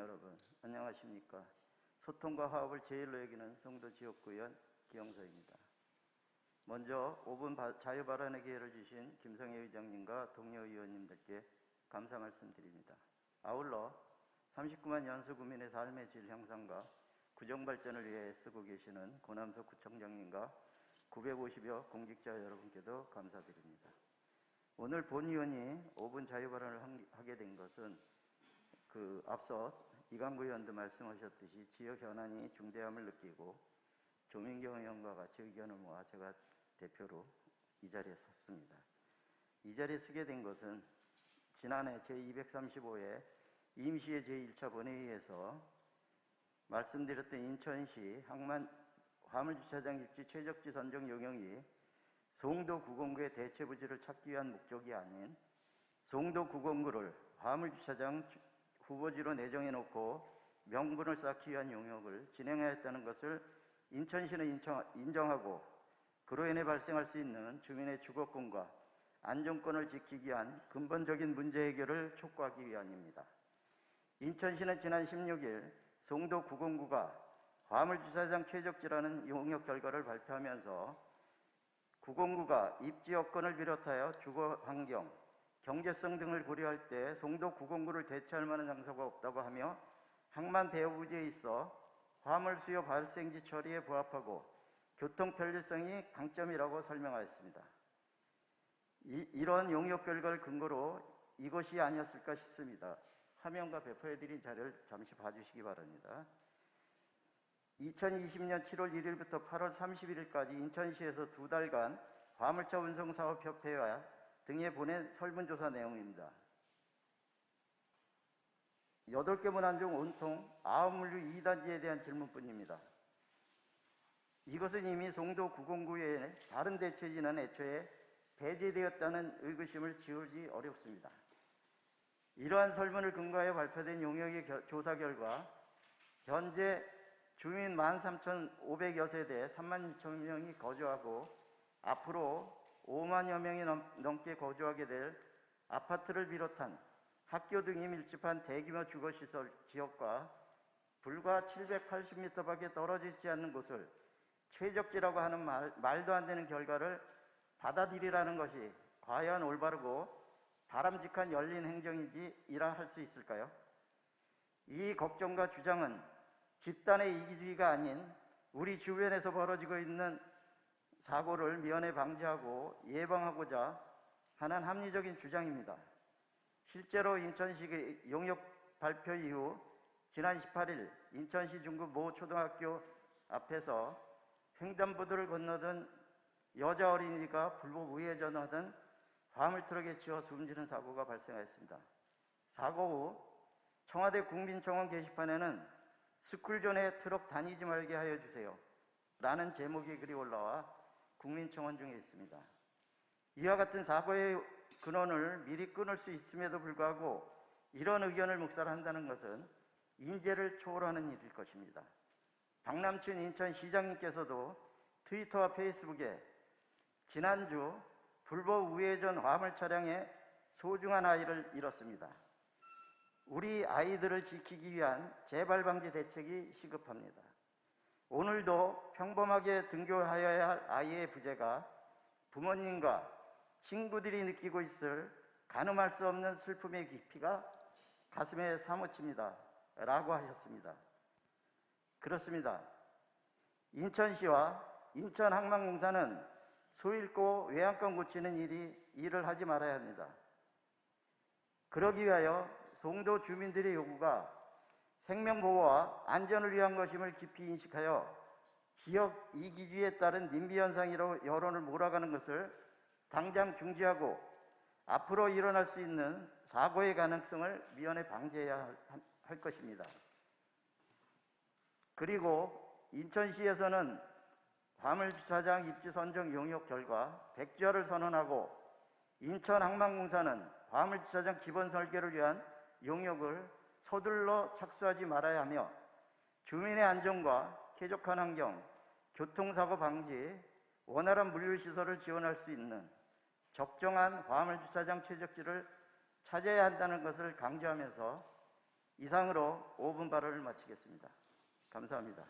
여러분, 안녕하십니까. 소통과 화합을 제일로 여기는 성도 지역구의원 기영서입니다. 먼저 5분 자유발언의 기회를 주신 김성애 의장님과 동료 의원님들께 감사 말씀드립니다. 아울러 39만 연수구민의 삶의 질 향상과 구정발전을 위해 애쓰고 계시는 고남석 구청장님과 950여 공직자 여러분께도 감사드립니다. 오늘 본의원이 5분 자유발언을 하게 된 것은 앞서 이강구 의원도 말씀하셨듯이 지역 현안이 중대함을 느끼고 조민경 의원과 같이 의견을 모아 제가 대표로 이 자리에 섰습니다. 이 자리에 서게 된 것은 지난해 제235회 임시의 제1차 본회의에서 말씀드렸던 인천시 화물주차장 입지 최적지 선정 용역이 송도 909의 대체 부지를 찾기 위한 목적이 아닌 송도 909를 화물주차장 후보지로 내정해 놓고 명분을 쌓기 위한 용역을 진행하였다는 것을 인천시는 인정하고 그로 인해 발생할 수 있는 주민의 주거권과 안전권을 지키기 위한 근본적인 문제 해결을 촉구하기 위함입니다. 인천시는 지난 16일 송도 909가 화물주차장 최적지라는 용역 결과를 발표하면서 909가 입지 여건을 비롯하여 주거 환경, 경제성 등을 고려할 때 송도 909를 대체할 만한 장소가 없다고 하며 항만 배후 부지에 있어 화물 수요 발생지 처리에 부합하고 교통 편리성이 강점이라고 설명하였습니다. 이런 용역 결과를 근거로 이것이 아니었을까 싶습니다. 화면과 배포해드린 자료를 잠시 봐주시기 바랍니다. 2020년 7월 1일부터 8월 31일까지 인천시에서 2달간 화물차 운송사업협회와 등에 보낸 설문조사 내용입니다. 8개 문안 중 온통 9물류 2단지에 대한 질문뿐입니다. 이것은 이미 송도 909의 다른 대체지는 애초에 배제되었다는 의구심을 지우기 어렵습니다. 이러한 설문을 근거하여 발표된 용역의 조사 결과 현재 주민 13,500여 세대 3만 6천 명이 거주하고 앞으로 5만여 명이 넘게 거주하게 될 아파트를 비롯한 학교 등이 밀집한 대규모 주거시설 지역과 불과 780m 밖에 떨어져 있지 않는 곳을 최적지라고 하는 말도 안 되는 결과를 받아들이라는 것이 과연 올바르고 바람직한 열린 행정인지이라 할 수 있을까요? 이 걱정과 주장은 집단의 이기주의가 아닌 우리 주변에서 벌어지고 있는 사고를 미연에 방지하고 예방하고자 하는 합리적인 주장입니다. 실제로 인천시 용역 발표 이후 지난 18일 인천시 중구 모 초등학교 앞에서 횡단보도를 건너던 여자 어린이가 불법 우회전하던 화물트럭에 치여 숨지는 사고가 발생하였습니다. 사고 후 청와대 국민청원 게시판에는 스쿨존에 트럭 다니지 말게 하여 주세요 라는 제목의 글이 올라와 국민청원 중에 있습니다. 이와 같은 사고의 근원을 미리 끊을 수 있음에도 불구하고 이런 의견을 묵살한다는 것은 인재를 초월하는 일일 것입니다. 박남춘 인천시장님께서도 트위터와 페이스북에 지난주 불법 우회전 화물 차량에 소중한 아이를 잃었습니다. 우리 아이들을 지키기 위한 재발방지 대책이 시급합니다. 오늘도 평범하게 등교하여야 할 아이의 부재가 부모님과 친구들이 느끼고 있을 가늠할 수 없는 슬픔의 깊이가 가슴에 사무칩니다 라고 하셨습니다. 그렇습니다. 인천시와 인천항만공사는 소 잃고 외양간 고치는 일을 하지 말아야 합니다. 그러기 위하여 송도 주민들의 요구가 생명보호와 안전을 위한 것임을 깊이 인식하여 지역 이기주의에 따른 님비현상이라고 여론을 몰아가는 것을 당장 중지하고 앞으로 일어날 수 있는 사고의 가능성을 미연에 방지해야 할 것입니다. 그리고 인천시에서는 화물주차장 입지 선정 용역 결과 백지화를 선언하고 인천항만공사는 화물주차장 기본 설계를 위한 용역을 서둘러 착수하지 말아야 하며 주민의 안전과 쾌적한 환경, 교통사고 방지, 원활한 물류시설을 지원할 수 있는 적정한 화물주차장 최적지를 찾아야 한다는 것을 강조하면서 이상으로 5분 발언을 마치겠습니다. 감사합니다.